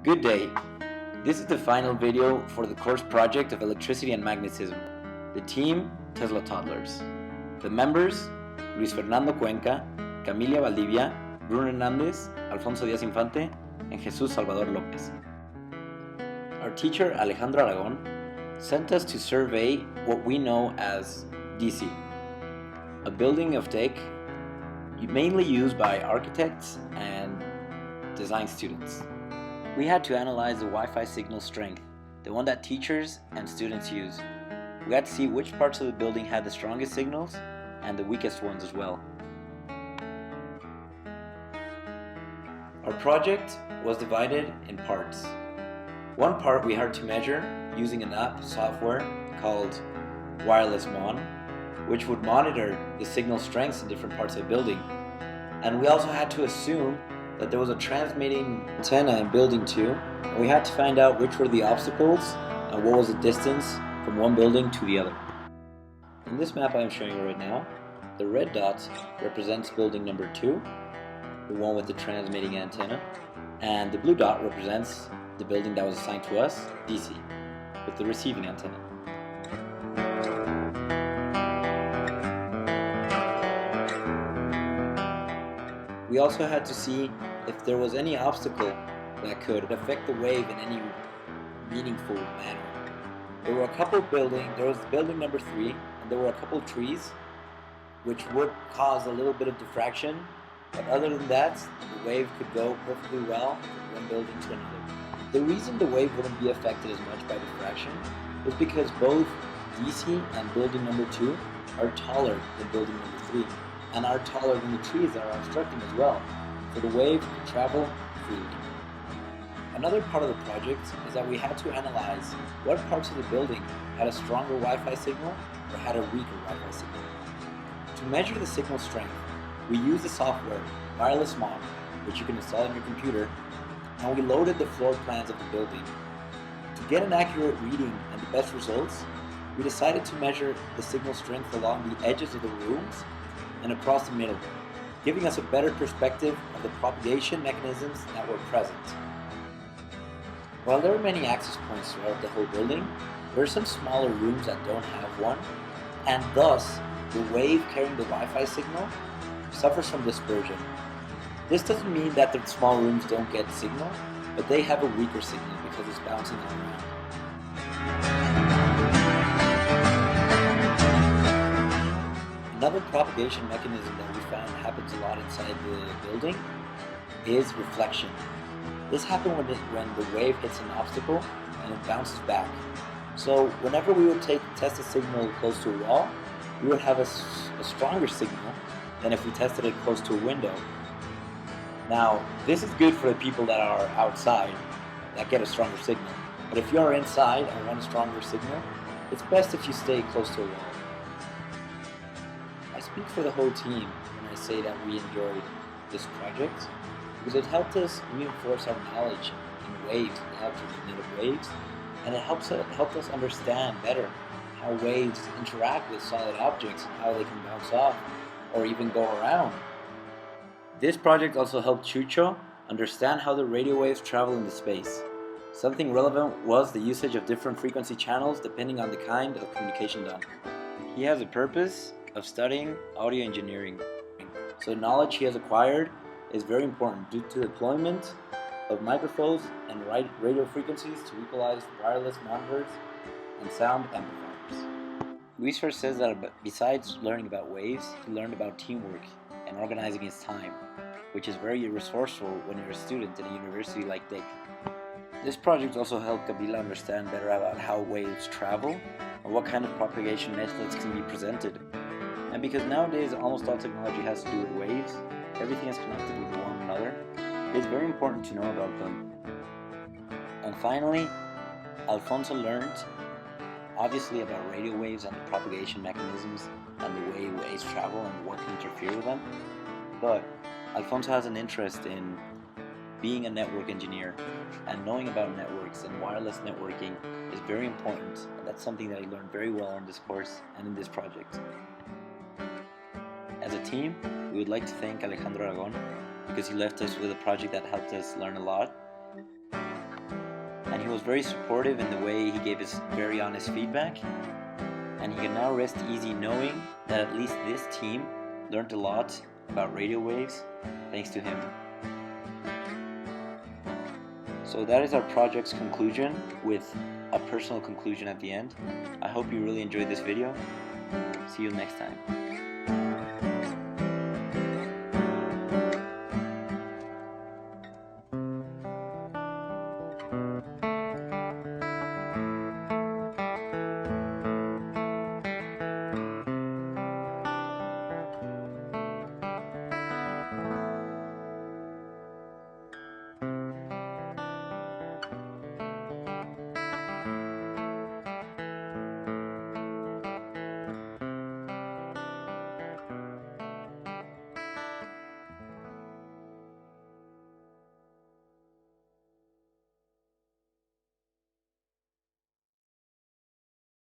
Good day. This is the final video for the course project of electricity and magnetism. The team, Tesla Toddlers. The members, Luis Fernando Cuenca, Camilia Valdivia, Bruno Hernández, Alfonso Díaz Infante, and Jesus Salvador López. Our teacher, Alejandro Aragon, sent us to survey what we know as DC, a building of tech mainly used by architects and design students. We had to analyze the Wi-Fi signal strength, the one that teachers and students use. We had to see which parts of the building had the strongest signals and the weakest ones as well. Our project was divided in parts. One part we had to measure using an app software called Wireless Mon, which would monitor the signal strengths in different parts of the building. And we also had to assume that there was a transmitting antenna in building 2, and we had to find out which were the obstacles and what was the distance from one building to the other. In this map I am showing you right now, the red dot represents building number 2, the one with the transmitting antenna, and the blue dot represents the building that was assigned to us, DC, with the receiving antenna. We also had to see if there was any obstacle that could affect the wave in any meaningful manner. There were a couple buildings, there was building number 3, and there were a couple trees which would cause a little bit of diffraction, but other than that, the wave could go perfectly well from one building to another. The reason the wave wouldn't be affected as much by diffraction is because both DC and building number 2 are taller than building number 3, and are taller than the trees that are obstructing as well, so the wave could travel freely. Another part of the project is that we had to analyze what parts of the building had a stronger Wi-Fi signal or had a weaker Wi-Fi signal. To measure the signal strength, we used the software Wireless Mon, which you can install on your computer, and we loaded the floor plans of the building. To get an accurate reading and the best results, we decided to measure the signal strength along the edges of the rooms and across the middle, giving us a better perspective of the propagation mechanisms that were present. While there are many access points throughout the whole building, there are some smaller rooms that don't have one, and thus the wave carrying the Wi-Fi signal suffers from dispersion. This doesn't mean that the small rooms don't get signal, but they have a weaker signal because it's bouncing all around. Another propagation mechanism that we found happens a lot inside the building is reflection. This happens when the wave hits an obstacle and it bounces back. So whenever we would test a signal close to a wall, we would have a stronger signal than if we tested it close to a window. Now, this is good for the people that are outside that get a stronger signal. But if you are inside and want a stronger signal, it's best if you stay close to a wall. I speak for the whole team when I say that we enjoyed this project because it helped us reinforce our knowledge in waves, the electromagnetic waves, and it helped us understand better how waves interact with solid objects and how they can bounce off or even go around. This project also helped Chucho understand how the radio waves travel into space. Something relevant was the usage of different frequency channels depending on the kind of communication done. He has a purpose of studying audio engineering, so the knowledge he has acquired is very important due to the deployment of microphones and radio frequencies to equalize wireless monitors and sound amplifiers. Luis first says that besides learning about waves, he learned about teamwork and organizing his time, which is very resourceful when you're a student in a university like DEC. This project also helped Kabila understand better about how waves travel and what kind of propagation methods can be presented. And because nowadays almost all technology has to do with waves, everything is connected with one another, it's very important to know about them. And finally, Alfonso learned obviously about radio waves and the propagation mechanisms and the way waves travel and what can interfere with them. But Alfonso has an interest in being a network engineer, and knowing about networks and wireless networking is very important, and that's something that he learned very well in this course and in this project. As a team, we would like to thank Alejandro Aragon because he left us with a project that helped us learn a lot. he was very supportive in the way he gave his very honest feedback, and he can now rest easy knowing that at least this team learned a lot about radio waves thanks to him. So that is our project's conclusion, with a personal conclusion at the end. I hope you really enjoyed this video. See you next time.